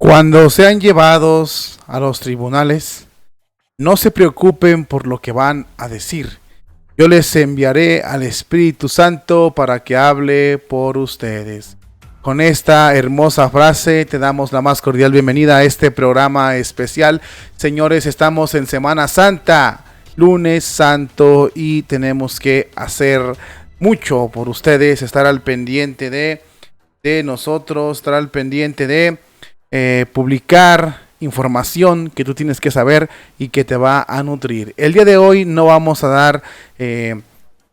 Cuando sean llevados a los tribunales, no se preocupen por lo que van a decir. Yo les enviaré al Espíritu Santo para que hable por ustedes. Con esta hermosa frase te damos la más cordial bienvenida a este programa especial. Señores, estamos en Semana Santa, lunes santo, y tenemos que hacer mucho por ustedes, estar al pendiente de nosotros, estar al pendiente de publicar información que tú tienes que saber y que te va a nutrir. El día de hoy no vamos a dar el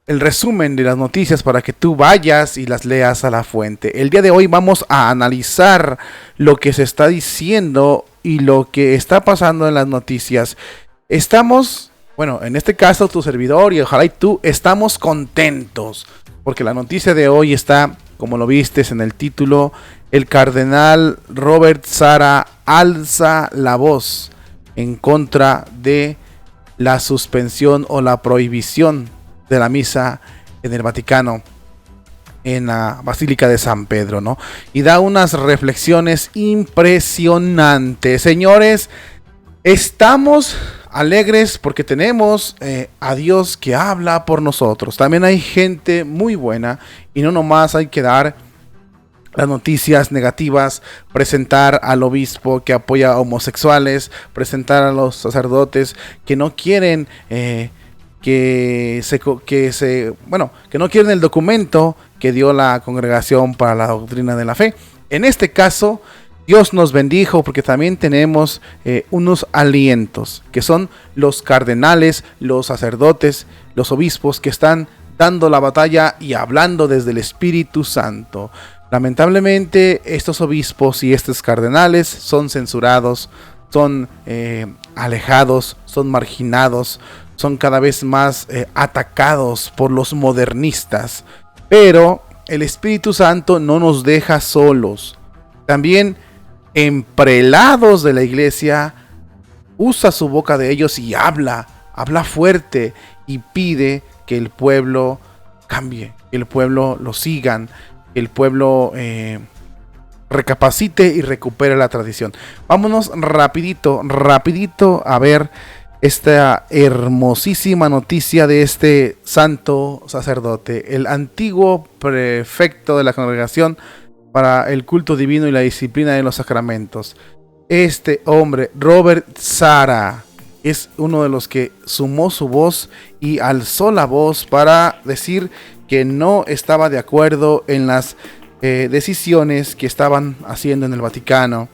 resumen de las noticias para que tú vayas y las leas a la fuente. El día de hoy vamos a analizar lo que se está diciendo y lo que está pasando en las noticias. En este caso tu servidor y ojalá y tú estamos contentos porque la noticia de hoy está, como lo vistes en el título: el cardenal Robert Sarah alza la voz en contra de la suspensión o la prohibición de la misa en el Vaticano, en la Basílica de San Pedro, ¿no? Y da unas reflexiones impresionantes. Señores, estamos alegres porque tenemos a Dios que habla por nosotros. También hay gente muy buena y no nomás hay que dar las noticias negativas, presentar al obispo que apoya a homosexuales, presentar a los sacerdotes que no quieren que no quieren el documento que dio la Congregación para la Doctrina de la Fe. En este caso, Dios nos bendijo porque también tenemos unos alientos, que son los cardenales, los sacerdotes, los obispos que están dando la batalla y hablando desde el Espíritu Santo. Lamentablemente, estos obispos y estos cardenales son censurados, son alejados, son marginados, son cada vez más atacados por los modernistas. Pero el Espíritu Santo no nos deja solos. También en prelados de la iglesia usa su boca de ellos y habla fuerte y pide que el pueblo cambie, que el pueblo lo sigan, que el pueblo recapacite y recupere la tradición. Vámonos rapidito a ver esta hermosísima noticia de este santo sacerdote, el antiguo prefecto de la Congregación para el culto divino y la disciplina de los sacramentos. Este hombre, Robert Sarah, es uno de los que sumó su voz y alzó la voz para decir que no estaba de acuerdo en las decisiones que estaban haciendo en el Vaticano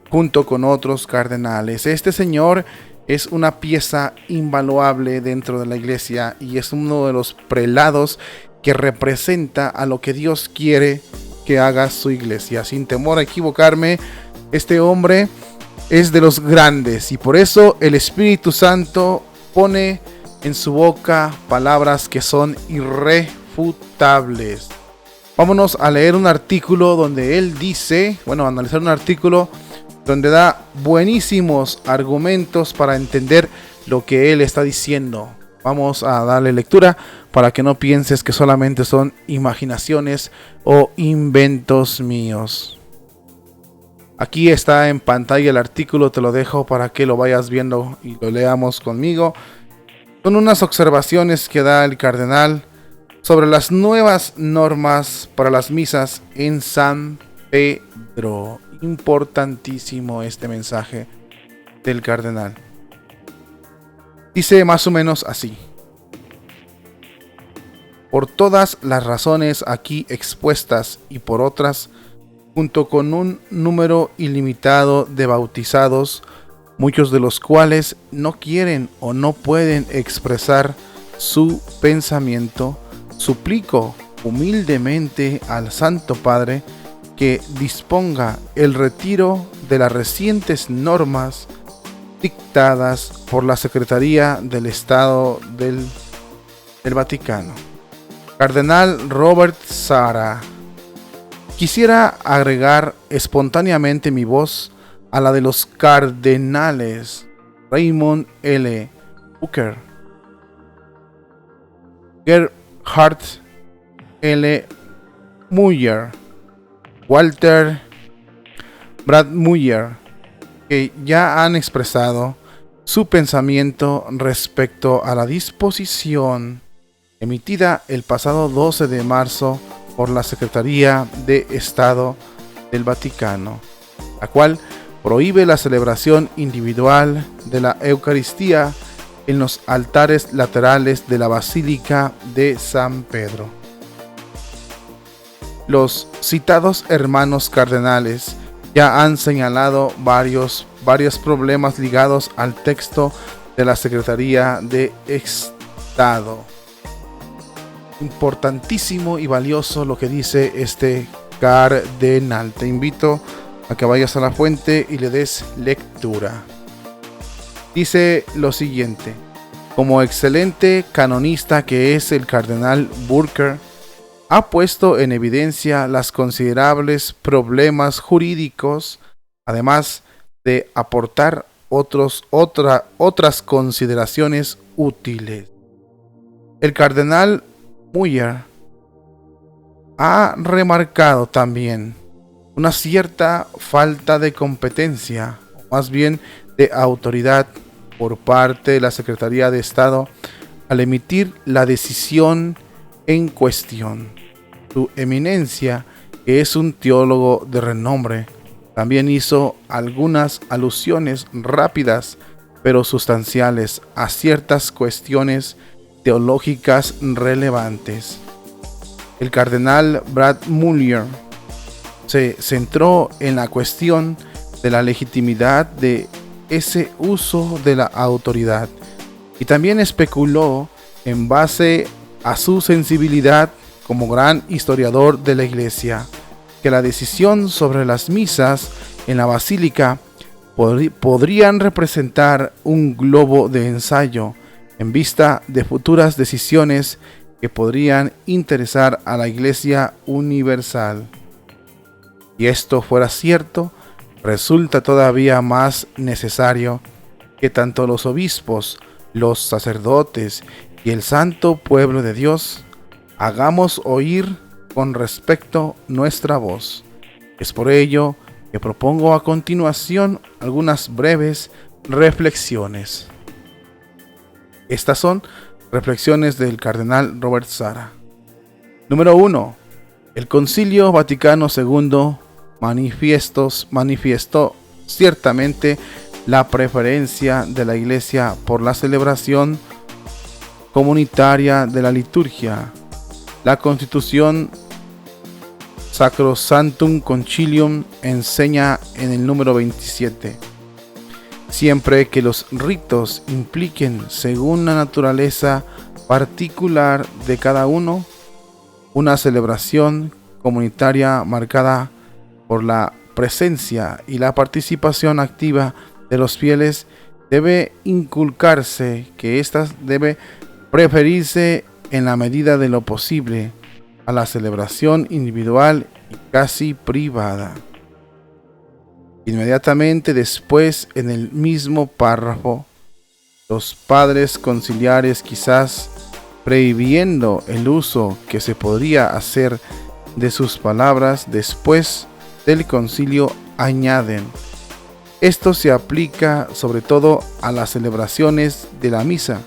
junto con otros cardenales. Este señor es una pieza invaluable dentro de la iglesia y es uno de los prelados que representa a lo que Dios quiere que haga su iglesia. Sin temor a equivocarme, este hombre es de los grandes y por eso el Espíritu Santo pone en su boca palabras que son irrefutables. Vámonos a leer un artículo donde él dice, analizar un artículo donde da buenísimos argumentos para entender lo que él está diciendo. Vamos a darle lectura para que no pienses que solamente son imaginaciones o inventos míos. Aquí está en pantalla el artículo, te lo dejo para que lo vayas viendo y lo leamos conmigo. Son unas observaciones que da el cardenal sobre las nuevas normas para las misas en San Pedro. Importantísimo este mensaje del cardenal. Dice más o menos así: por todas las razones aquí expuestas y por otras, junto con un número ilimitado de bautizados, muchos de los cuales no quieren o no pueden expresar su pensamiento, suplico humildemente al Santo Padre que disponga el retiro de las recientes normas dictadas por la Secretaría del Estado del Vaticano. Cardenal Robert Sarah. Quisiera agregar espontáneamente mi voz a la de los cardenales Raymond L. Booker, Gerhard L. Muller, Walter Brandmüller, que ya han expresado su pensamiento respecto a la disposición emitida el pasado 12 de marzo por la Secretaría de Estado del Vaticano, la cual prohíbe la celebración individual de la Eucaristía en los altares laterales de la Basílica de San Pedro. Los citados hermanos cardenales ya han señalado varios problemas ligados al texto de la Secretaría de Estado. Importantísimo y valioso lo que dice este cardenal. Te invito a que vayas a la fuente y le des lectura. Dice lo siguiente: como excelente canonista que es el cardenal Burke, ha puesto en evidencia los considerables problemas jurídicos, además de aportar otras consideraciones útiles. El cardenal Muller ha remarcado también una cierta falta de competencia, o más bien de autoridad, por parte de la Secretaría de Estado al emitir la decisión en cuestión. Su eminencia, que es un teólogo de renombre, también hizo algunas alusiones rápidas pero sustanciales a ciertas cuestiones teológicas relevantes. El cardenal Brad Muller se centró en la cuestión de la legitimidad de ese uso de la autoridad y también especuló en base a su sensibilidad como gran historiador de la Iglesia, que la decisión sobre las misas en la Basílica podrían representar un globo de ensayo en vista de futuras decisiones que podrían interesar a la Iglesia universal. Si esto fuera cierto, resulta todavía más necesario que tanto los obispos, los sacerdotes y el santo pueblo de Dios hagamos oír con respecto nuestra voz. Es por ello que propongo a continuación algunas breves reflexiones. Estas son reflexiones del cardenal Robert Sarah. Número 1. El Concilio Vaticano II manifestó ciertamente la preferencia de la Iglesia por la celebración comunitaria de la liturgia. La Constitución Sacrosanctum Concilium enseña en el número 27: siempre que los ritos impliquen, según la naturaleza particular de cada uno, una celebración comunitaria marcada por la presencia y la participación activa de los fieles, debe inculcarse que ésta debe preferirse en la medida de lo posible a la celebración individual y casi privada. Inmediatamente después, en el mismo párrafo, los padres conciliares, quizás previendo el uso que se podría hacer de sus palabras después del concilio, añaden: esto se aplica sobre todo a las celebraciones de la misa,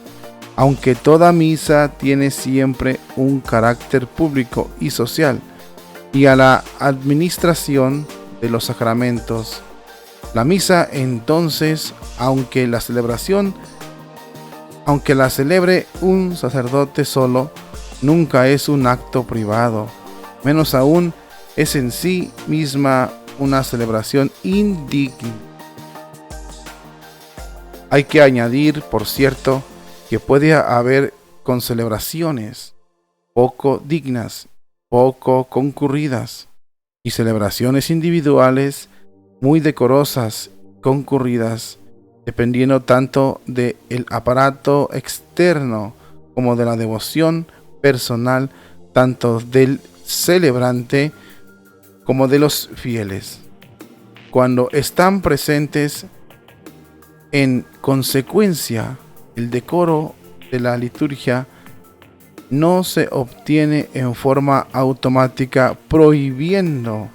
aunque toda misa tiene siempre un carácter público y social, y a la administración de los sacramentos. La misa, entonces, aunque la celebre un sacerdote solo, nunca es un acto privado, menos aún es en sí misma una celebración indigna. Hay que añadir, por cierto, que puede haber concelebraciones poco dignas, poco concurridas, y celebraciones individuales muy decorosas, concurridas, dependiendo tanto del aparato externo como de la devoción personal, tanto del celebrante como de los fieles. Cuando están presentes en consecuencia el decoro de la liturgia, no se obtiene en forma automática prohibiendo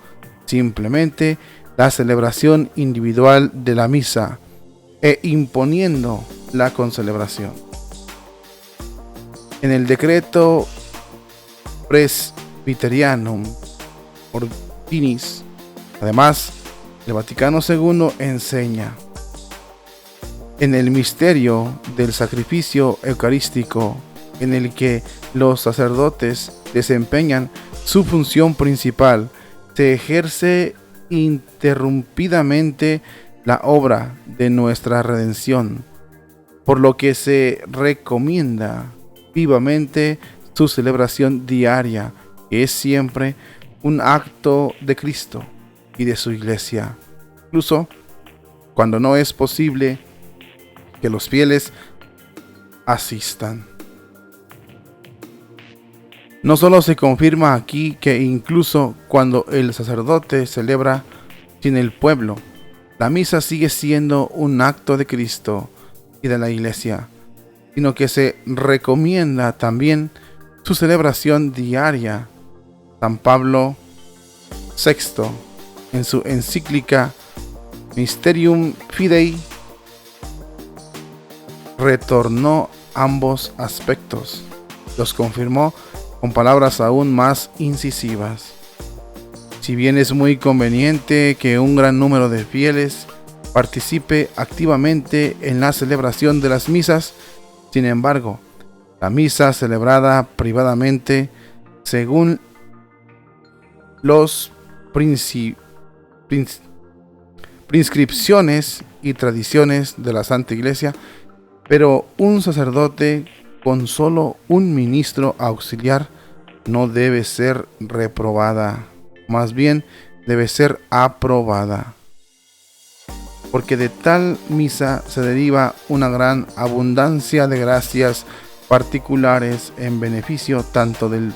simplemente la celebración individual de la misa e imponiendo la concelebración. En el decreto Presbyterianum Ordinis, además, el Vaticano II enseña: en el misterio del sacrificio eucarístico, en el que los sacerdotes desempeñan su función principal, se ejerce interrumpidamente la obra de nuestra redención, por lo que se recomienda vivamente su celebración diaria, que es siempre un acto de Cristo y de su Iglesia, incluso cuando no es posible que los fieles asistan. No solo se confirma aquí que incluso cuando el sacerdote celebra sin el pueblo, la misa sigue siendo un acto de Cristo y de la Iglesia, sino que se recomienda también su celebración diaria. San Pablo VI, en su encíclica Mysterium Fidei, retornó ambos aspectos, los confirmó con palabras aún más incisivas. Si bien es muy conveniente que un gran número de fieles participe activamente en la celebración de las misas, sin embargo, la misa celebrada privadamente, según los prescripciones y tradiciones de la Santa Iglesia, pero un sacerdote con solo un ministro auxiliar, no debe ser reprobada, más bien debe ser aprobada, porque de tal misa se deriva una gran abundancia de gracias particulares en beneficio tanto del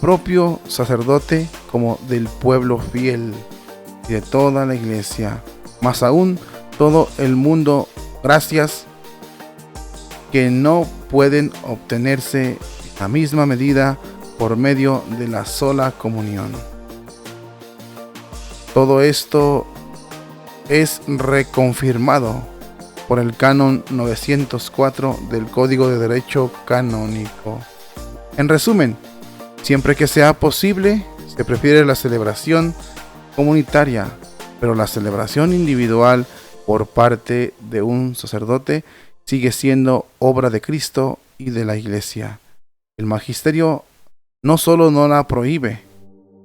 propio sacerdote como del pueblo fiel y de toda la Iglesia, más aún todo el mundo, gracias que no pueden obtenerse en la misma medida por medio de la sola comunión. Todo esto es reconfirmado por el canon 904 del Código de Derecho Canónico. En resumen, siempre que sea posible, se prefiere la celebración comunitaria, pero la celebración individual por parte de un sacerdote sigue siendo obra de Cristo y de la Iglesia. El magisterio no solo no la prohíbe,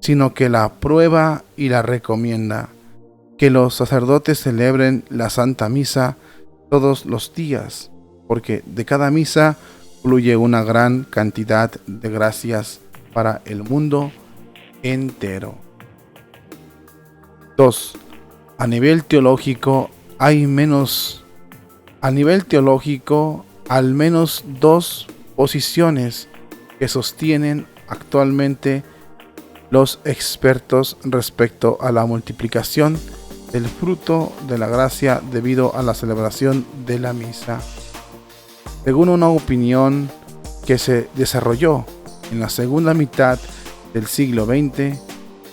sino que la aprueba y la recomienda. Que los sacerdotes celebren la Santa Misa todos los días, porque de cada misa fluye una gran cantidad de gracias para el mundo entero. 2. A nivel teológico, al menos dos posiciones que sostienen actualmente los expertos respecto a la multiplicación del fruto de la gracia debido a la celebración de la misa. Según una opinión que se desarrolló en la segunda mitad del siglo XX, el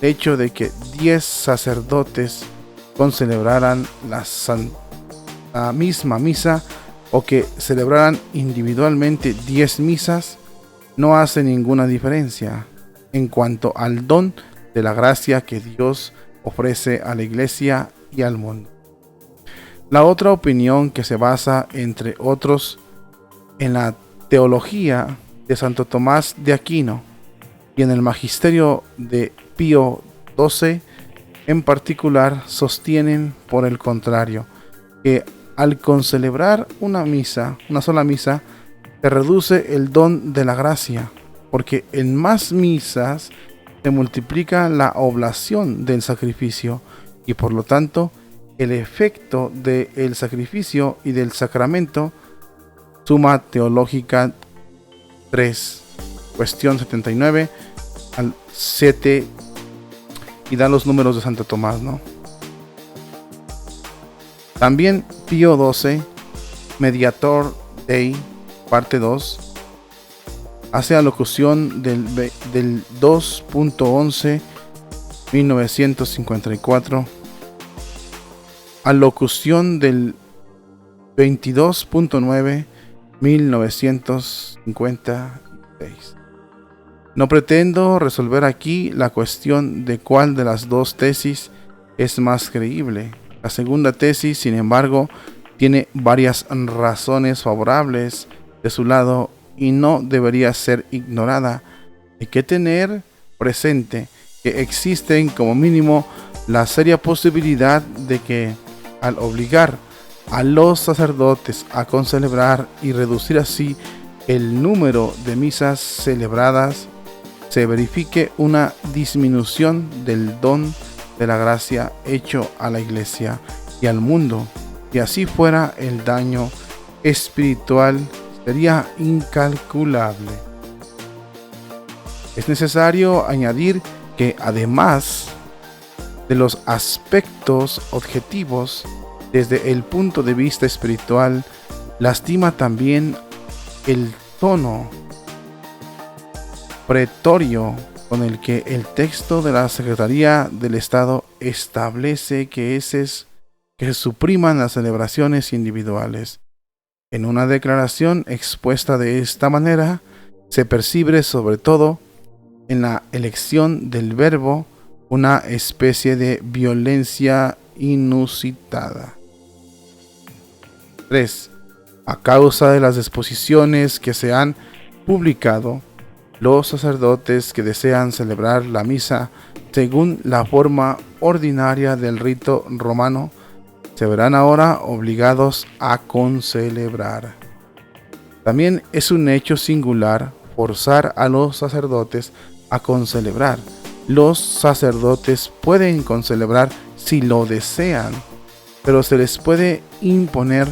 hecho de que 10 sacerdotes concelebraran la misma misa o que celebraran individualmente 10 misas no hace ninguna diferencia en cuanto al don de la gracia que Dios ofrece a la Iglesia y al mundo. La otra opinión, que se basa, entre otros, en la teología de Santo Tomás de Aquino y en el magisterio de Pío XII en particular, sostienen, por el contrario, que al concelebrar una sola misa, se reduce el don de la gracia, porque en más misas se multiplica la oblación del sacrificio y por lo tanto el efecto del sacrificio y del sacramento. Suma Teológica 3, cuestión 79 al 7, y da los números de Santo Tomás, ¿no? También Pío XII, Mediator Dei, parte 2, hace alocución del 2.11 1954 alocución del 22.9/1956. No pretendo resolver aquí la cuestión de cuál de las dos tesis es más creíble. La segunda tesis, sin embargo, tiene varias razones favorables de su lado y no debería ser ignorada. Hay que tener presente que existen como mínimo la seria posibilidad de que, al obligar a los sacerdotes a concelebrar y reducir así el número de misas celebradas, se verifique una disminución del don de la gracia hecho a la Iglesia y al mundo, y así fuera el daño espiritual sería incalculable. Es necesario añadir que además de los aspectos objetivos, desde el punto de vista espiritual, lastima también el tono pretorio con el que el texto de la Secretaría del Estado establece que se supriman las celebraciones individuales. En una declaración expuesta de esta manera, se percibe sobre todo en la elección del verbo una especie de violencia inusitada. 3. A causa de las disposiciones que se han publicado, los sacerdotes que desean celebrar la misa según la forma ordinaria del rito romano se verán ahora obligados a concelebrar. También es un hecho singular forzar a los sacerdotes a concelebrar. Los sacerdotes pueden concelebrar si lo desean, pero se les puede imponer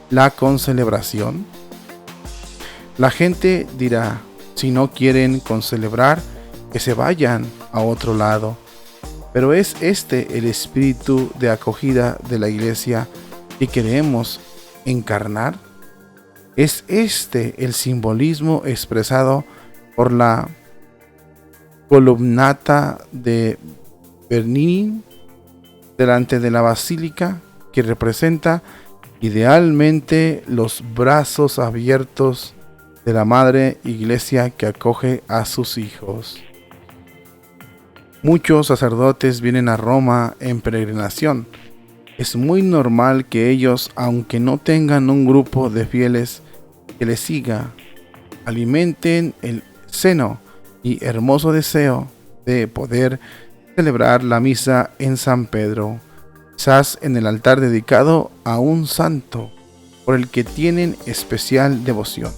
la concelebración. La gente dirá, si no quieren concelebrar, que se vayan a otro lado. Pero ¿es este el espíritu de acogida de la Iglesia que queremos encarnar? ¿Es este el simbolismo expresado por la columnata de Bernini delante de la basílica, que representa idealmente los brazos abiertos de la Madre Iglesia que acoge a sus hijos? Muchos sacerdotes vienen a Roma en peregrinación. Es muy normal que ellos, aunque no tengan un grupo de fieles que les siga, alimenten el seno y hermoso deseo de poder celebrar la misa en San Pedro, quizás en el altar dedicado a un santo por el que tienen especial devoción.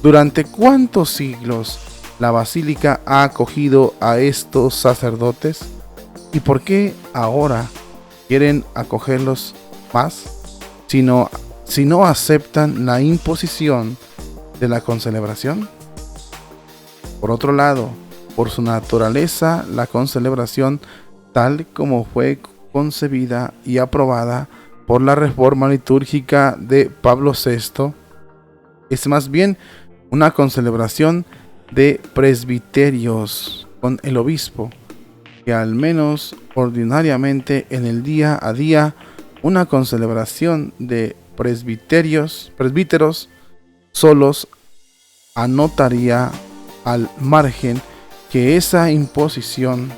¿Durante cuántos siglos la basílica ha acogido a estos sacerdotes? ¿Y por qué ahora quieren acogerlos más si no aceptan la imposición de la concelebración? Por otro lado, por su naturaleza, la concelebración, tal como fue concebida y aprobada por la reforma litúrgica de Pablo VI, es más bien una concelebración de presbiterios con el obispo, que al menos ordinariamente en el día a día una concelebración de presbíteros solos anotaría al margen que esa imposición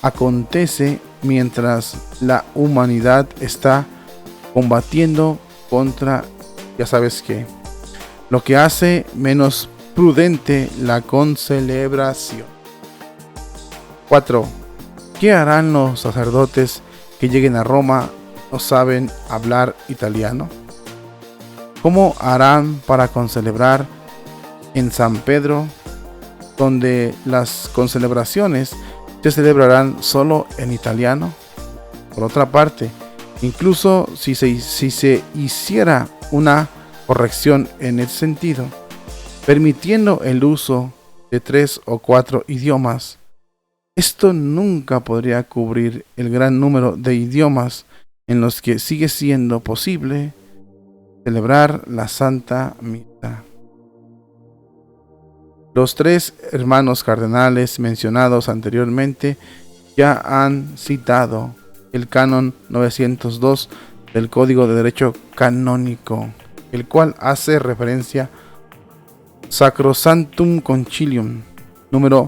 acontece mientras la humanidad está combatiendo contra, ya sabes qué, lo que hace menos prudente la concelebración. 4. ¿Qué harán los sacerdotes que lleguen a Roma y no saben hablar italiano? ¿Cómo harán para concelebrar en San Pedro, donde las concelebraciones se celebrarán solo en italiano? Por otra parte, incluso si se hiciera una corrección en ese sentido, permitiendo el uso de 3 o 4 idiomas, esto nunca podría cubrir el gran número de idiomas en los que sigue siendo posible celebrar la Santa Misa. Los 3 hermanos cardenales mencionados anteriormente ya han citado el canon 902 del Código de Derecho Canónico, el cual hace referencia Sacrosanctum Concilium número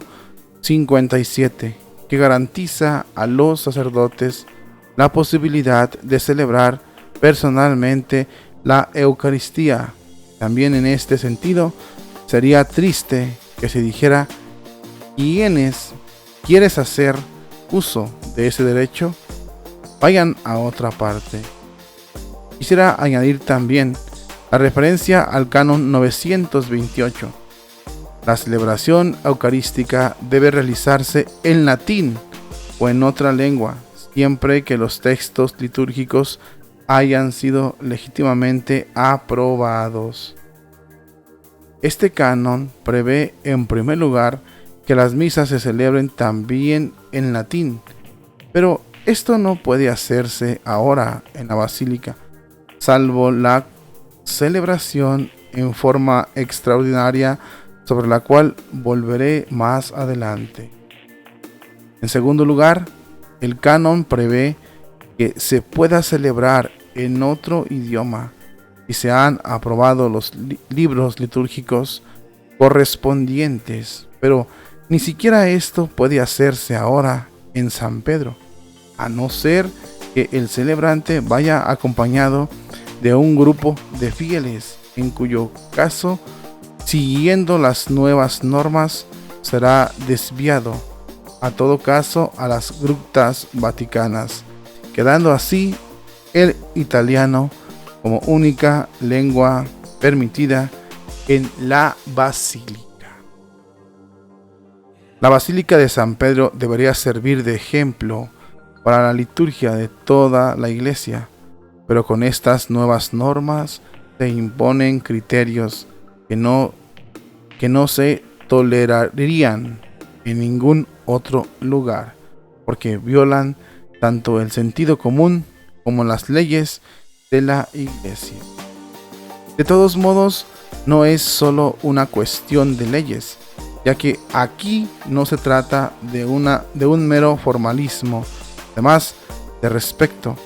57, que garantiza a los sacerdotes la posibilidad de celebrar personalmente la Eucaristía. También en este sentido, sería triste que se dijera: ¿quieres hacer uso de ese derecho? Vayan a otra parte. Quisiera añadir también la referencia al canon 928. La celebración eucarística debe realizarse en latín o en otra lengua, siempre que los textos litúrgicos hayan sido legítimamente aprobados. Este canon prevé, en primer lugar, que las misas se celebren también en latín, pero esto no puede hacerse ahora en la basílica, salvo la celebración en forma extraordinaria, sobre la cual volveré más adelante. En segundo lugar, el canon prevé que se pueda celebrar en otro idioma y se han aprobado los libros litúrgicos correspondientes, pero ni siquiera esto puede hacerse ahora en San Pedro, a no ser que el celebrante vaya acompañado de un grupo de fieles, en cuyo caso, siguiendo las nuevas normas, será desviado, a todo caso, a las grutas vaticanas, quedando así el italiano como única lengua permitida en la basílica. La Basílica de San Pedro debería servir de ejemplo para la liturgia de toda la Iglesia, pero con estas nuevas normas se imponen criterios que no se tolerarían en ningún otro lugar, porque violan tanto el sentido común como las leyes de la Iglesia. De todos modos, no es solo una cuestión de leyes, ya que aquí no se trata de un mero formalismo, además de respeto,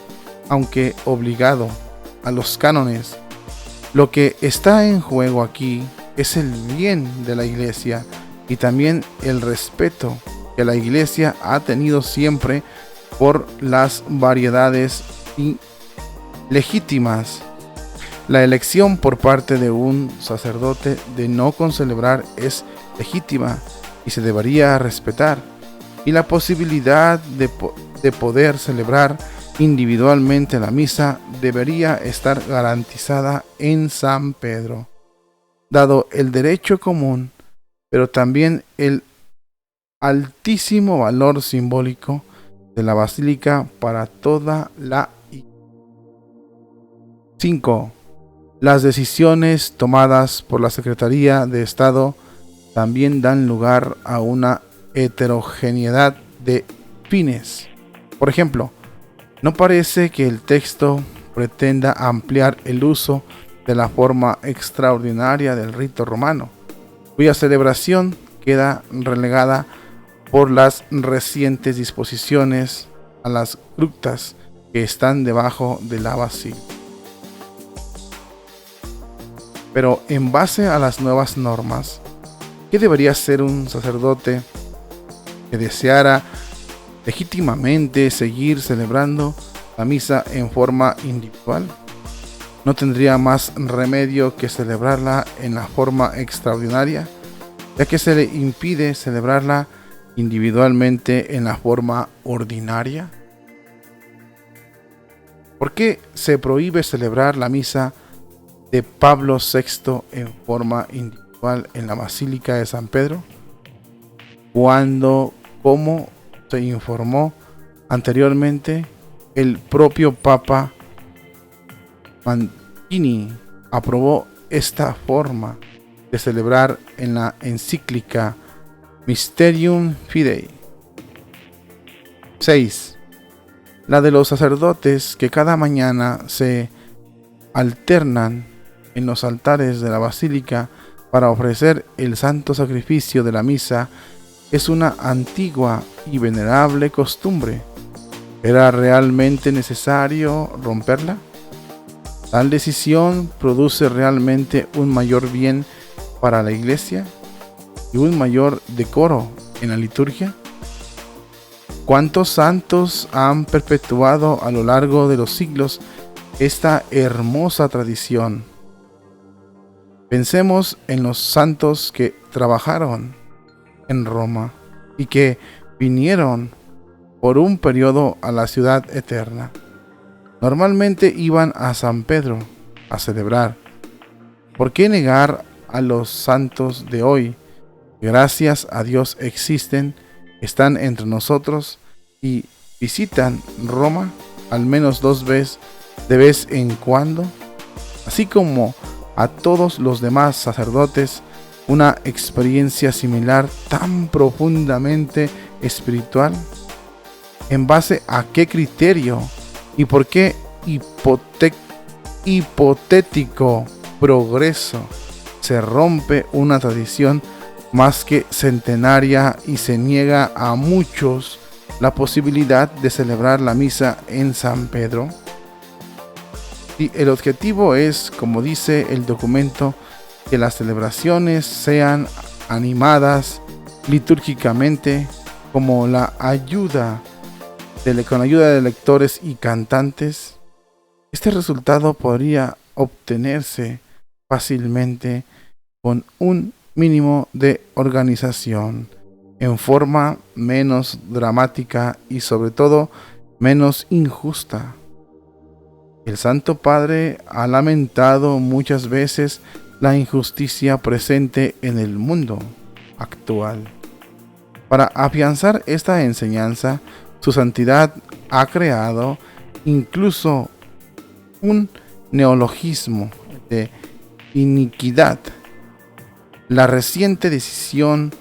aunque obligado, a los cánones. Lo que está en juego aquí es el bien de la Iglesia y también el respeto que la Iglesia ha tenido siempre por las variedades legítimas. La elección por parte de un sacerdote de no concelebrar es legítima y se debería respetar, y la posibilidad de poder celebrar individualmente la misa debería estar garantizada en San Pedro, dado el derecho común, pero también el altísimo valor simbólico de la basílica para toda la Iglesia. 5. Las decisiones tomadas por la Secretaría de Estado también dan lugar a una heterogeneidad de fines. Por ejemplo, no parece que el texto pretenda ampliar el uso de la forma extraordinaria del rito romano, cuya celebración queda relegada por las recientes disposiciones a las grutas que están debajo de la basílica. Pero en base a las nuevas normas, ¿qué debería ser un sacerdote que deseara legítimamente seguir celebrando la misa en forma individual? ¿No tendría más remedio que celebrarla en la forma extraordinaria, ya que se le impide celebrarla individualmente en la forma ordinaria? ¿Por qué se prohíbe celebrar la misa de Pablo VI en forma individual en la Basílica de San Pedro, cuando, como se informó anteriormente, el propio Papa Mancini aprobó esta forma de celebrar en la encíclica Mysterium Fidei? 6. La de los sacerdotes que cada mañana se alternan en los altares de la basílica para ofrecer el santo sacrificio de la misa es una antigua y venerable costumbre. ¿Era realmente necesario romperla? ¿Tal decisión produce realmente un mayor bien para la Iglesia y un mayor decoro en la liturgia? ¿Cuántos santos han perpetuado a lo largo de los siglos esta hermosa tradición? Pensemos en los santos que trabajaron en Roma y que vinieron por un periodo a la ciudad eterna. Normalmente iban a San Pedro a celebrar. ¿Por qué negar a los santos de hoy? Gracias a Dios existen, están entre nosotros y visitan Roma al menos 2 veces de vez en cuando, así como a todos los demás sacerdotes, una experiencia similar tan profundamente espiritual. ¿En base a qué criterio y por qué hipotético progreso se rompe una tradición más que centenaria y se niega a muchos la posibilidad de celebrar la misa en San Pedro? Si el objetivo es, como dice el documento, que las celebraciones sean animadas litúrgicamente con ayuda de lectores y cantantes, este resultado podría obtenerse fácilmente con un mínimo de organización, en forma menos dramática y sobre todo menos injusta. El Santo Padre ha lamentado muchas veces la injusticia presente en el mundo actual. Para afianzar esta enseñanza, su santidad ha creado incluso un neologismo de iniquidad. La reciente decisión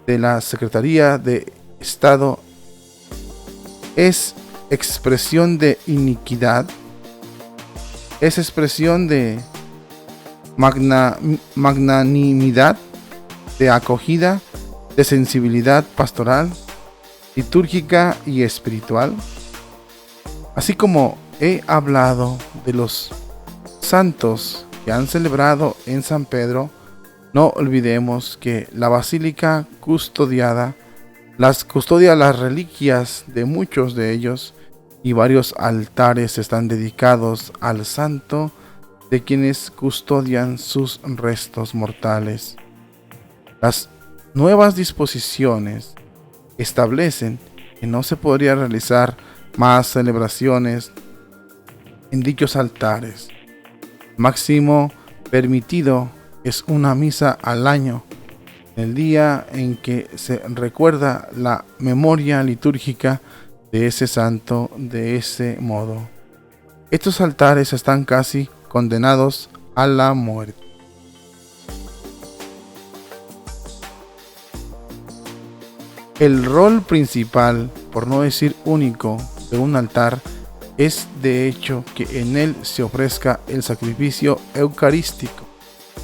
de la Secretaría de Estado es expresión de iniquidad, es expresión de magnanimidad, de acogida, de sensibilidad pastoral, litúrgica y espiritual. Así como he hablado de los santos que han celebrado en San Pedro, no olvidemos que la basílica custodia las reliquias de muchos de ellos y varios altares están dedicados al santo de quienes custodian sus restos mortales. Las nuevas disposiciones establecen que no se podría realizar más celebraciones en dichos altares. Máximo permitido es una misa al año, el día en que se recuerda la memoria litúrgica de ese santo de ese modo. Estos altares están casi condenados a la muerte. El rol principal, por no decir único, de un altar es de hecho que en él se ofrezca el sacrificio eucarístico.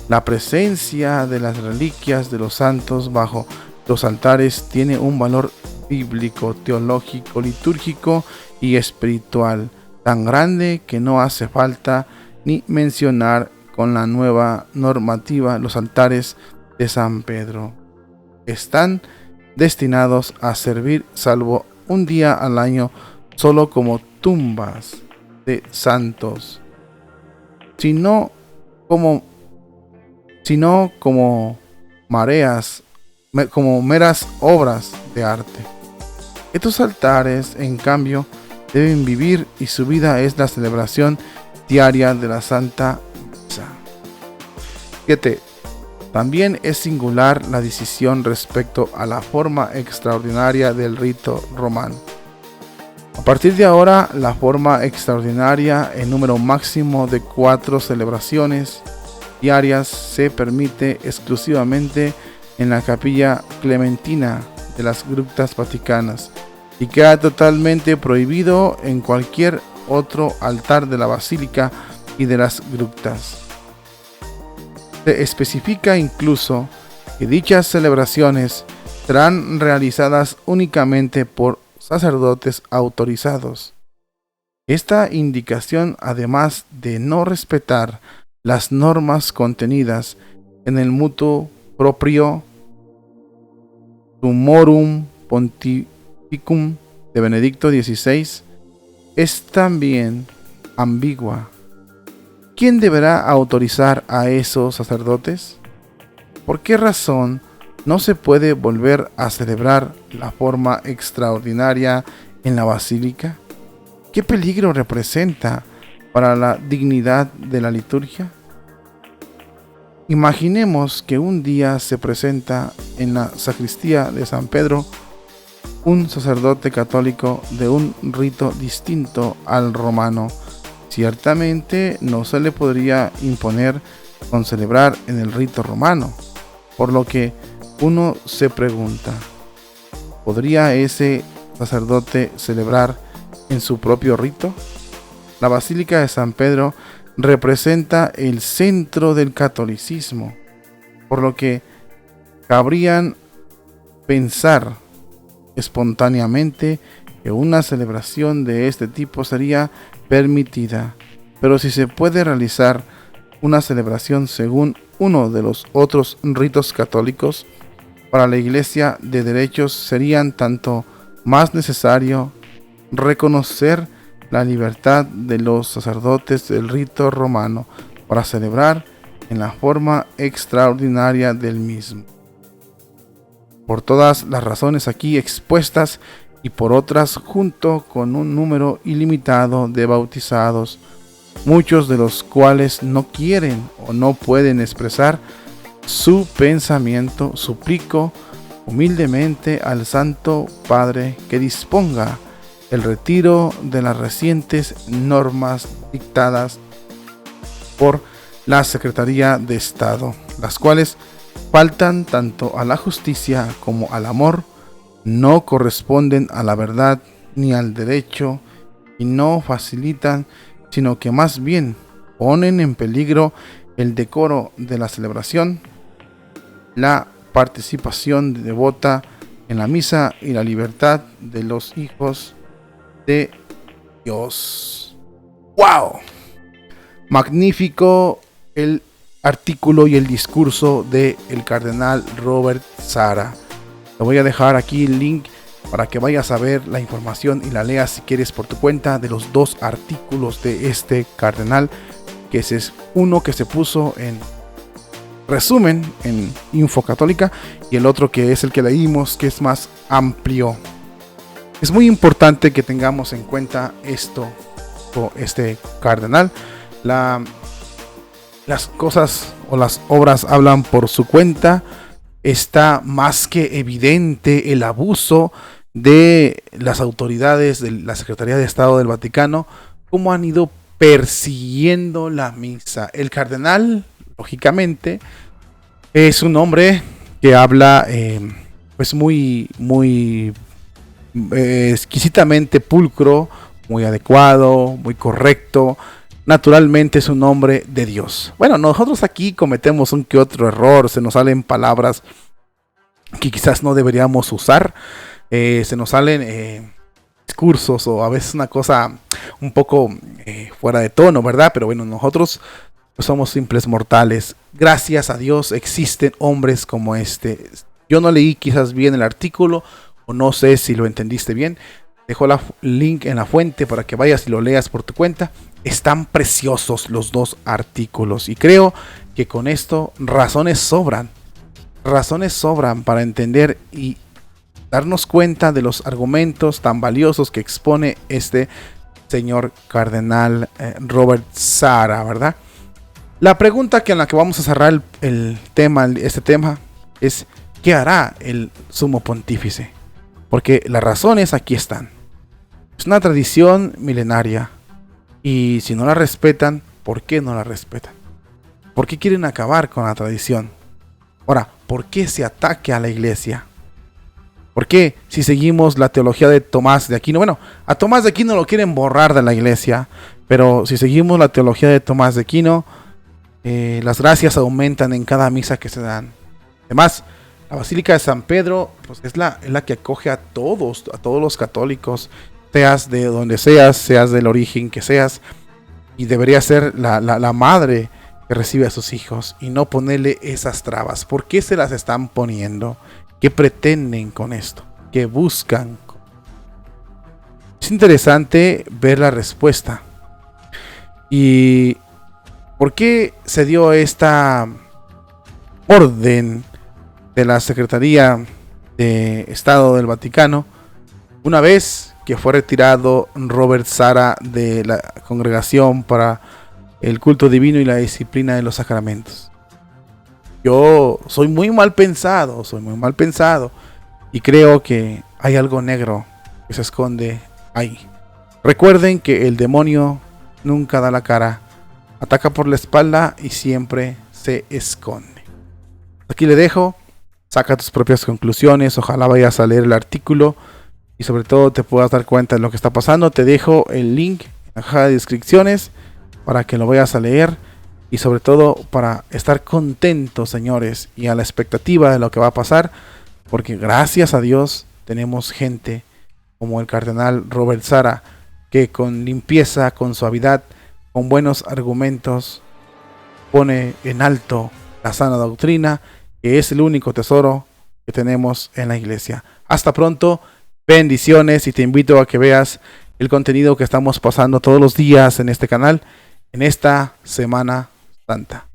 La presencia de las reliquias de los santos bajo los altares tiene un valor bíblico, teológico, litúrgico y espiritual tan grande que no hace falta ni mencionar con la nueva normativa los altares de San Pedro. Están destinados a servir salvo un día al año solo como tumbas de santos, sino como meras obras de arte. Estos altares, en cambio, deben vivir y su vida es la celebración diaria de la Santa Misa. 7. También es singular la decisión respecto a la forma extraordinaria del rito romano. A partir de ahora, la forma extraordinaria en número máximo de 4 celebraciones diarias se permite exclusivamente en la capilla clementina de las Grutas Vaticanas y queda totalmente prohibido en cualquier otro altar de la Basílica y de las Grutas. Se especifica incluso que dichas celebraciones serán realizadas únicamente por sacerdotes autorizados. Esta indicación, además de no respetar las normas contenidas en el Motu Proprio Sumorum Pontificum de Benedicto XVI, es también ambigua. ¿Quién deberá autorizar a esos sacerdotes? ¿Por qué razón no se puede volver a celebrar la forma extraordinaria en la basílica? ¿Qué peligro representa para la dignidad de la liturgia? Imaginemos que un día se presenta en la sacristía de San Pedro un sacerdote católico de un rito distinto al romano. Ciertamente no se le podría imponer con celebrar en el rito romano, por lo que uno se pregunta, ¿podría ese sacerdote celebrar en su propio rito? La Basílica de San Pedro representa el centro del catolicismo, por lo que cabrían pensar espontáneamente que una celebración de este tipo sería permitida. Pero si se puede realizar una celebración según uno de los otros ritos católicos, para la Iglesia de derechos serían tanto más necesario reconocer la libertad de los sacerdotes del rito romano para celebrar en la forma extraordinaria del mismo. Por todas las razones aquí expuestas y por otras, junto con un número ilimitado de bautizados, muchos de los cuales no quieren o no pueden expresar su pensamiento, suplico humildemente al Santo Padre que disponga el retiro de las recientes normas dictadas por la Secretaría de Estado, las cuales faltan tanto a la justicia como al amor, no corresponden a la verdad ni al derecho y no facilitan, sino que más bien ponen en peligro el decoro de la celebración, la participación devota en la misa y la libertad de los hijos de Dios. ¡Wow! Magnífico el artículo y el discurso del cardenal Robert Sarah. Te voy a dejar aquí el link para que vayas a ver la información y la leas si quieres por tu cuenta de los dos artículos de este cardenal, que es uno que se puso en resumen en Info Católica y el otro que es el que leímos, que es más amplio. Es muy importante que tengamos en cuenta esto, este cardenal. Las cosas o las obras hablan por su cuenta. Está más que evidente el abuso de las autoridades de la Secretaría de Estado del Vaticano, cómo han ido persiguiendo la misa. El cardenal, lógicamente, es un hombre que habla pues muy exquisitamente pulcro, muy adecuado, muy correcto. Naturalmente es un hombre de Dios. Bueno, nosotros aquí cometemos un que otro error, se nos salen palabras que quizás no deberíamos usar, se nos salen discursos o a veces una cosa un poco fuera de tono, ¿verdad? Pero bueno, nosotros pues somos simples mortales. Gracias a Dios existen hombres como este. Yo no leí quizás bien el artículo o no sé si lo entendiste bien. Dejo el link en la fuente para que vayas y lo leas por tu cuenta. Están preciosos los dos artículos y creo que con esto razones sobran para entender y darnos cuenta de los argumentos tan valiosos que expone este señor cardenal Robert Sarah, ¿verdad? La pregunta en la que vamos a cerrar este tema es: ¿qué hará el sumo pontífice? Porque las razones aquí están. Es una tradición milenaria. Y si no la respetan, ¿por qué no la respetan? ¿Por qué quieren acabar con la tradición? Ahora, ¿por qué se ataque a la iglesia? ¿Por qué si seguimos la teología de Tomás de Aquino? Bueno, a Tomás de Aquino lo quieren borrar de la iglesia, pero si seguimos la teología de Tomás de Aquino, las gracias aumentan en cada misa que se dan. Además, La Basílica de San Pedro, pues es la que acoge a todos los católicos, seas de donde seas, seas del origen que seas, y debería ser la madre que recibe a sus hijos y no ponerle esas trabas. ¿Por qué se las están poniendo? ¿Qué pretenden con esto? ¿Qué buscan? Es interesante ver la respuesta. ¿Y por qué se dio esta orden de la Secretaría de Estado del Vaticano una vez que fue retirado Robert Sara de la Congregación para el Culto Divino y la Disciplina de los Sacramentos? Yo soy muy mal pensado y creo que hay algo negro que se esconde ahí. Recuerden que el demonio nunca da la cara, ataca por la espalda y siempre se esconde. Aquí le dejo, saca tus propias conclusiones, ojalá vayas a leer el artículo y sobre todo te puedas dar cuenta de lo que está pasando. Te dejo el link en la caja de descripciones para que lo vayas a leer y sobre todo para estar contentos, señores, y a la expectativa de lo que va a pasar, porque gracias a Dios tenemos gente como el cardenal Robert Sara, que con limpieza, con suavidad, con buenos argumentos, pone en alto la sana doctrina, que es el único tesoro que tenemos en la iglesia. Hasta pronto, bendiciones, y te invito a que veas el contenido que estamos pasando todos los días en este canal, en esta Semana Santa.